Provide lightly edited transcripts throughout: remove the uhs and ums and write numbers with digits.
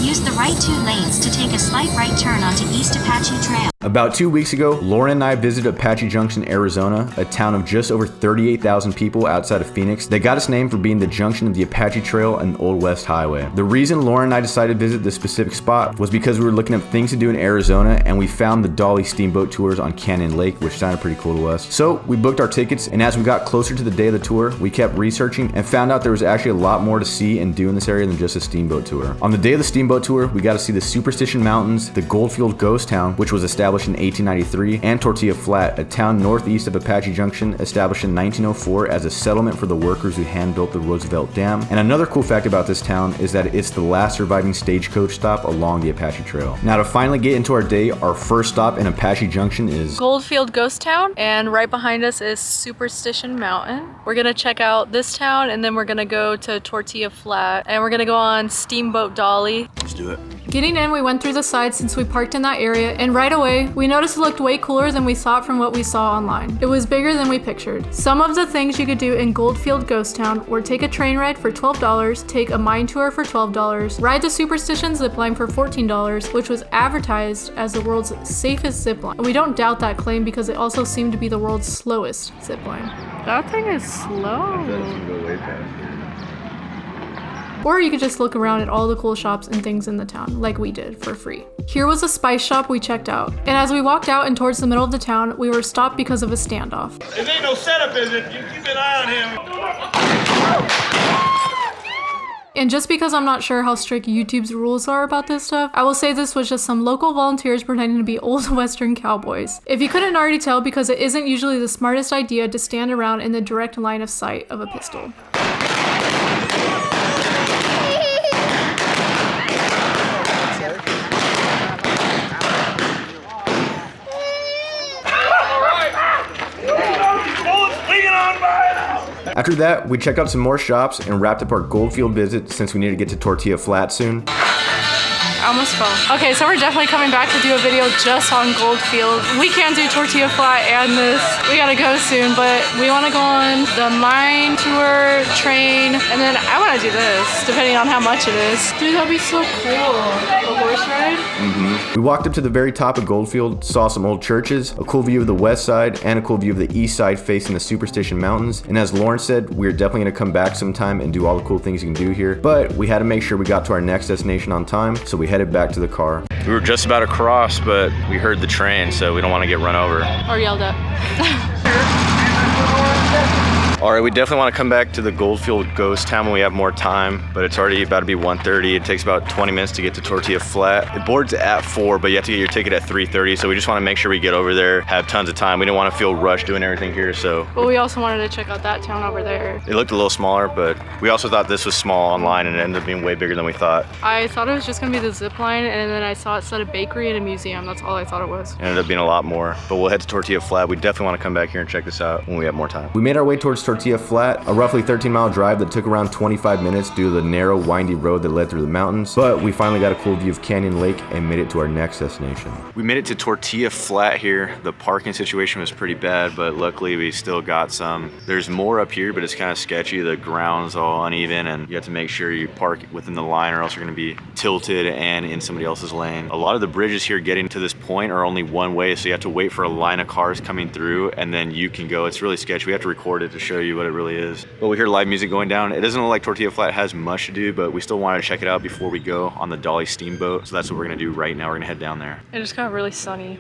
Use the right 2 lanes to take a slight right turn onto East Apache Trail. About 2 weeks ago, Lauren and I visited Apache Junction, Arizona, a town of just over 38,000 people outside of Phoenix. They got its name for being the junction of the Apache Trail and Old West Highway. The reason Lauren and I decided to visit this specific spot was because we were looking at things to do in Arizona, and we found the Dolly Steamboat tours on Canyon Lake, which sounded pretty cool to us. So we booked our tickets, and as we got closer to the day of the tour, we kept researching and found out there was actually a lot more to see and do in this area than just a steamboat tour. On the day of the steamboat tour, we got to see the Superstition Mountains, the Goldfield ghost town, which was established in 1893, and Tortilla Flat, a town northeast of Apache Junction, established in 1904 as a settlement for the workers who hand-built the Roosevelt Dam. And another cool fact about this town is that it's the last surviving stagecoach stop along the Apache Trail. Now to finally get into our day, our first stop in Apache Junction is Goldfield Ghost Town, and right behind us is Superstition Mountain. We're gonna check out this town, and then we're gonna go to Tortilla Flat, and we're gonna go on Steamboat Dolly. Let's do it. Getting in, we went through the side since we parked in that area, and right away, we noticed it looked way cooler than we thought from what we saw online. It was bigger than we pictured. Some of the things you could do in Goldfield Ghost Town were take a train ride for $12, take a mine tour for $12, ride the Superstition zipline for $14, which was advertised as the world's safest zipline. We don't doubt that claim because it also seemed to be the world's slowest zipline. That thing is slow. Or you could just look around at all the cool shops and things in the town, like we did, for free. Here was a spice shop we checked out. And as we walked out and towards the middle of the town, we were stopped because of a standoff. It ain't no setup, is it? You keep an eye on him. And just because I'm not sure how strict YouTube's rules are about this stuff, I will say this was just some local volunteers pretending to be old Western cowboys. If you couldn't already tell, because it isn't usually the smartest idea to stand around in the direct line of sight of a pistol. After that, we checked out some more shops and wrapped up our Goldfield visit since we need to get to Tortilla Flat soon. I almost fell. Okay, so we're definitely coming back to do a video just on Goldfield. We can't do Tortilla Flat and this. We gotta go soon, but we wanna go on the mine tour, train, and then I wanna do this, depending on how much it is. Dude, that'd be so cool. A horse ride? We walked up to the very top of Goldfield, saw some old churches, a cool view of the west side, and a cool view of the east side facing the Superstition Mountains. And as Lauren said, we're definitely gonna come back sometime and do all the cool things you can do here. But we had to make sure we got to our next destination on time, so we headed back to the car. We were just about to cross, but we heard the train, so we don't want to get run over. Or yelled at. All right, we definitely want to come back to the Goldfield ghost town when we have more time, but it's already about to be 1:30. It takes about 20 minutes to get to Tortilla Flat. It boards at 4, but you have to get your ticket at 3:30, so we just want to make sure we get over there, have tons of time. We didn't want to feel rushed doing everything here, so. But we also wanted to check out that town over there. It looked a little smaller, but we also thought this was small online, and it ended up being way bigger than we thought. I thought it was just gonna be the zip line, and then I saw it said a bakery and a museum. That's all I thought it was. It ended up being a lot more, but we'll head to Tortilla Flat. We definitely want to come back here and check this out when we have more time. We made our way towards Tortilla Flat, a roughly 13-mile drive that took around 25 minutes due to the narrow, windy road that led through the mountains, but we finally got a cool view of Canyon Lake and made it to our next destination. We made it to Tortilla Flat here. The parking situation was pretty bad, but luckily we still got some. There's more up here, but it's kind of sketchy. The ground's all uneven, and you have to make sure you park within the line or else you're gonna be tilted and in somebody else's lane. A lot of the bridges here getting to this point are only one way, so you have to wait for a line of cars coming through, and then you can go. It's really sketchy. We have to record it to show you what it really is. But we hear live music going down. It doesn't look like Tortilla Flat has much to do, but we still wanted to check it out before we go on the Dolly Steamboat. So that's what we're gonna do right now. We're gonna head down there. It just got really sunny.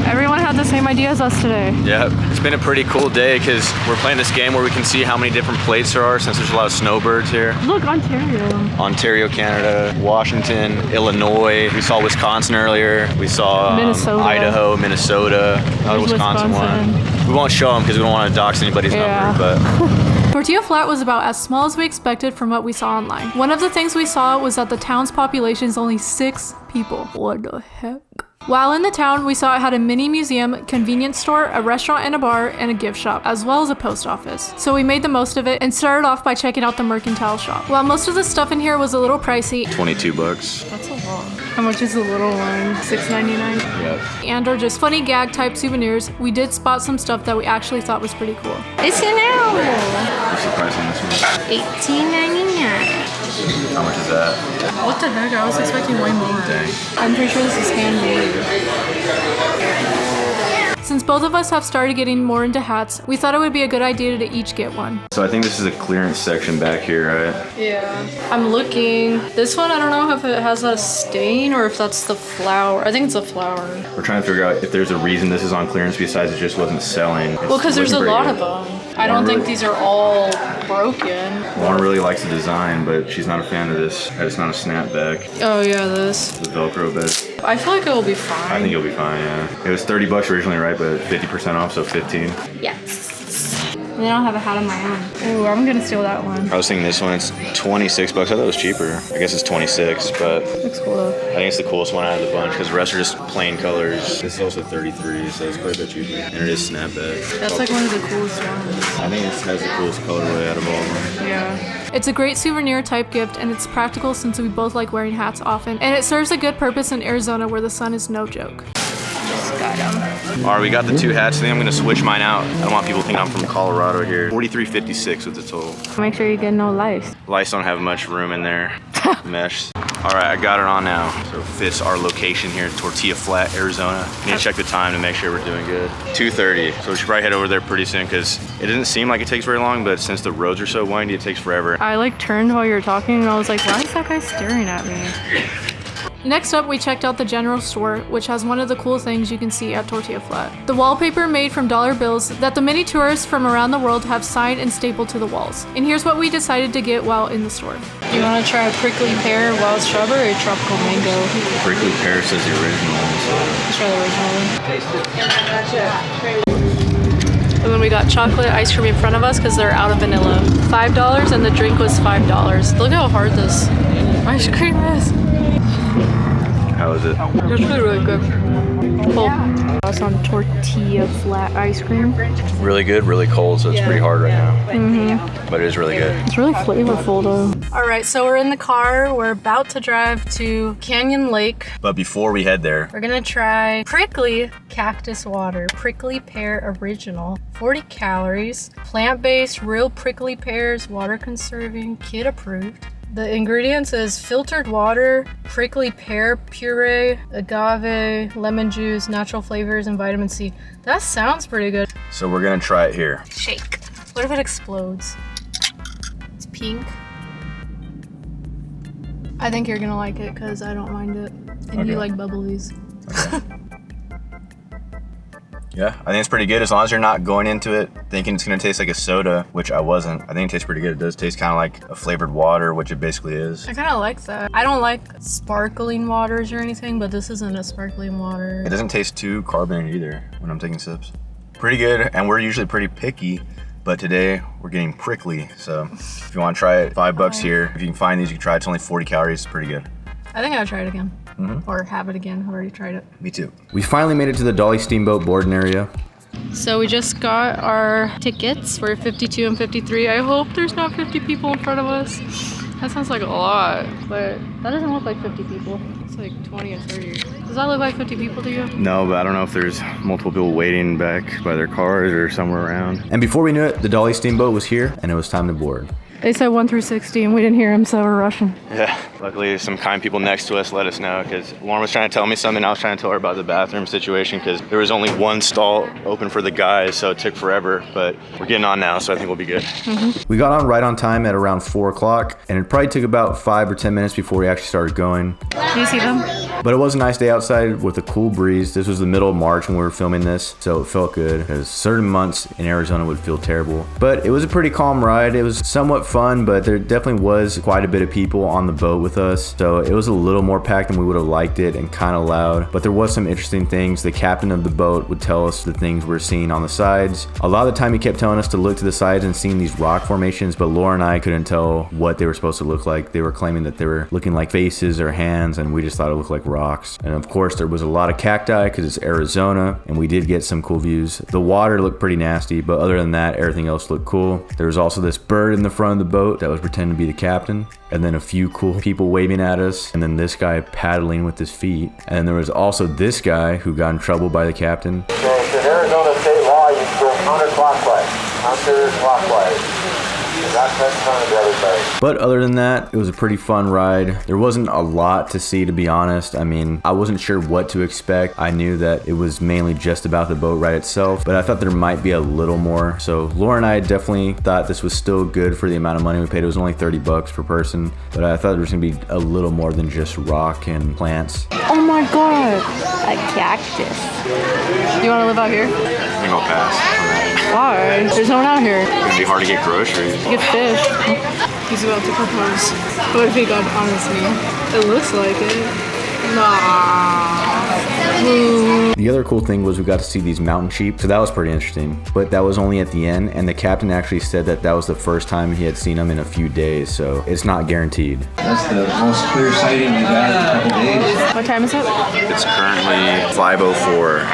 Everyone had the same idea as us today. Yeah, it's been a pretty cool day because we're playing this game where we can see how many different plates there are since there's a lot of snowbirds here. Look, Ontario. Ontario, Canada, Washington, Illinois. We saw Wisconsin earlier. We saw Minnesota. Idaho, Minnesota. Another Wisconsin one. We won't show them because we don't want to dox anybody's number, but. Tortilla Flat was about as small as we expected from what we saw online. One of the things we saw was that the town's population is only 6 people. What the heck? While in the town, we saw it had a mini museum, convenience store, a restaurant and a bar, and a gift shop, as well as a post office. So we made the most of it and started off by checking out the mercantile shop. While most of the stuff in here was a little pricey. $22. That's a lot. How much is the little one? $6.99? Yep. And or just funny gag type souvenirs, we did spot some stuff that we actually thought was pretty cool. It's an owl. What's the price on this one? $18.99. How much is that? What the heck? I was expecting way more. Dang. I'm pretty sure this is handmade. Since both of us have started getting more into hats, we thought it would be a good idea to each get one. So I think this is a clearance section back here, right? Yeah. I'm looking. This one, I don't know if it has a stain or if that's the flower. I think it's a flower. We're trying to figure out if there's a reason this is on clearance besides it just wasn't selling. Well, because there's a lot of them. I don't think these are all broken. Lauren really likes the design, but she's not a fan of this. It's not a snapback. Oh yeah, this. It's a Velcro bed. I feel like it will be fine. I think you'll be fine, yeah. It was $30 originally, right? But 50% off, so 15. Yes. And then I'll have a hat of my own. Ooh, I'm gonna steal that one. I was thinking this one, it's $26. I thought it was cheaper. I guess it's 26, but Looks cool though. I think it's the coolest one out of the bunch because the rest are just plain colors. This is also 33, so it's quite a bit cheaper. And it is snapback. That's like one of the coolest ones. I think it has the coolest colorway out of all of them. Yeah. It's a great souvenir type gift and it's practical since we both like wearing hats often. And it serves a good purpose in Arizona where the sun is no joke. Just got them. All right, we got the two hats. I think I'm gonna switch mine out. I don't want people thinking I'm from Colorado here. $43.56 with the total. Make sure you get no lice. Lights don't have much room in there. Mesh. All right, I got it on now. So it fits our location here in Tortilla Flat, Arizona. Need to check the time to make sure we're doing good. 2:30. So we should probably head over there pretty soon because it doesn't seem like it takes very long, but since the roads are so windy, it takes forever. I like turned while you were talking and I was like, why is that guy staring at me? Next up, we checked out the general store, which has one of the cool things you can see at Tortilla Flat. The wallpaper made from dollar bills that the many tourists from around the world have signed and stapled to the walls. And here's what we decided to get while in the store. You want to try a prickly pear, wild strawberry, or tropical mango? Prickly pear says the original. Let's try the original one. And then we got chocolate ice cream in front of us because they're out of vanilla. $5 and the drink was $5. Look how hard this ice cream is. How is it? It's really good. Cool. That's on Tortilla Flat ice cream. Really good, really cold, so it's pretty hard right now. But it is really good. It's really flavorful though. All right, so we're in the car. We're about to drive to Canyon Lake. But before we head there, We're gonna try prickly cactus water, prickly pear original, 40 calories, plant-based, real prickly pears, water conserving, kid approved. The ingredients is filtered water, prickly pear puree, agave, lemon juice, natural flavors, and vitamin C. That sounds pretty good. so we're gonna try it here. Shake. What if it explodes? It's pink. I think you're gonna like it because I don't mind it. And you Okay. like bubblies. Yeah, I think it's pretty good as long as you're not going into it thinking it's gonna taste like a soda, which I wasn't. I think it tastes pretty good. It does taste kind of like a flavored water, which it basically is. I kind of like that. I don't like sparkling waters or anything, but this isn't a sparkling water. It doesn't taste too carbonated either when I'm taking sips. Pretty good, and we're usually pretty picky, but today we're getting prickly. So if you want to try it, $5 here. If you can find these, you can try it. It's only 40 calories. It's pretty good. I think I'll try it again. Or have it again. I've already tried it. Me too. We finally made it to the Dolly Steamboat boarding area. So we just got our tickets. We're 52 and 53. I hope there's not 50 people in front of us. That sounds like a lot, but that doesn't look like 50 people. It's like 20 or 30. Does that look like 50 people to you? No, but I don't know if there's multiple people waiting back by their cars or somewhere around. And before we knew it, the Dolly Steamboat was here and it was time to board. They said 1 through 60 and we didn't hear them, so we're rushing. Yeah, luckily some kind people next to us let us know because Lauren was trying to tell me something. I was trying to tell her about the bathroom situation because there was only one stall open for the guys, so it took forever. But we're getting on now, so I think we'll be good. We got on right on time at around 4 o'clock, and it probably took about 5 or 10 minutes before we actually started going. Do you see them? But it was a nice day outside with a cool breeze. This was the middle of March when we were filming this, so it felt good because certain months in Arizona would feel terrible. But it was a pretty calm ride. It was somewhat fun, but there definitely was quite a bit of people on the boat with us. So it was a little more packed than we would have liked it and kind of loud. But there was some interesting things. The captain of the boat would tell us the things we're seeing on the sides. A lot of the time he kept telling us to look to the sides and seeing these rock formations, but Laura and I couldn't tell what they were supposed to look like. They were claiming that they were looking like faces or hands, and we just thought it looked like rocks. And of course there was a lot of cacti because it's Arizona, and we did get some cool views. The water looked pretty nasty, but other than that, everything else looked cool. There was also this bird in the front of the boat that was pretending to be the captain, and then a few cool people waving at us, and then this guy paddling with his feet. And then there was also this guy who got in trouble by the captain. So in Arizona state law, you go counterclockwise. Counterclockwise. That's But other than that, it was a pretty fun ride. There wasn't a lot to see, to be honest. I mean, I wasn't sure what to expect. I knew that it was mainly just about the boat ride itself, but I thought there might be a little more. So Laura and I definitely thought this was still good for the amount of money we paid. It was only 30 bucks per person, but I thought there was gonna be a little more than just rock and plants. Oh my god, a cactus. You want to live out here? I'm gonna go pass on that. Why? There's no one out here. It's gonna be hard to get groceries. You get fish. He's about to propose. What if he got honestly? It looks like it. Nah. The other cool thing was we got to see these mountain sheep, so that was pretty interesting. But that was only at the end, and the captain actually said that that was the first time he had seen them in a few days, so it's not guaranteed. That's the most clear sighting we've had in a couple days. What time is it? It's currently 5:04.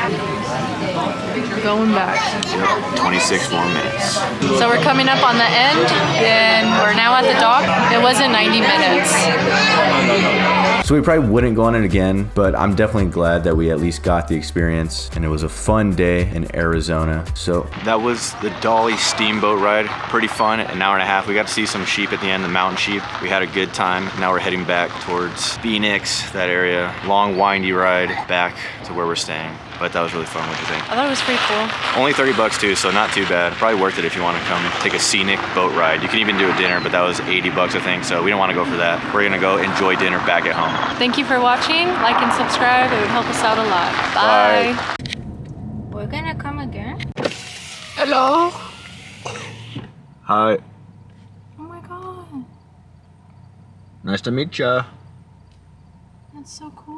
Going back. Yep, 26 more minutes. So we're coming up on the end, and we're now at the dock. It wasn't 90 minutes. So we probably wouldn't go on it again, but I'm definitely glad that we at least got the experience, and it was a fun day in Arizona. So That was the Dolly Steamboat ride. Pretty fun, an hour and a half. We got to see some sheep at the end, the mountain sheep. We had a good time. Now we're heading back towards Phoenix, that area. Long, windy ride back to where we're staying. But that was really fun. What do you think? I thought it was pretty cool. Only 30 bucks too, so not too bad. Probably worth it if you want to come take a scenic boat ride. You can even do a dinner, but that was 80 bucks, I think. So we don't want to go for that. We're gonna go enjoy dinner back at home. Thank you for watching. Like and subscribe. It would help us out a lot. Bye. We're gonna come again? Hello. hi, Oh my god. nice to meet ya. That's so cool.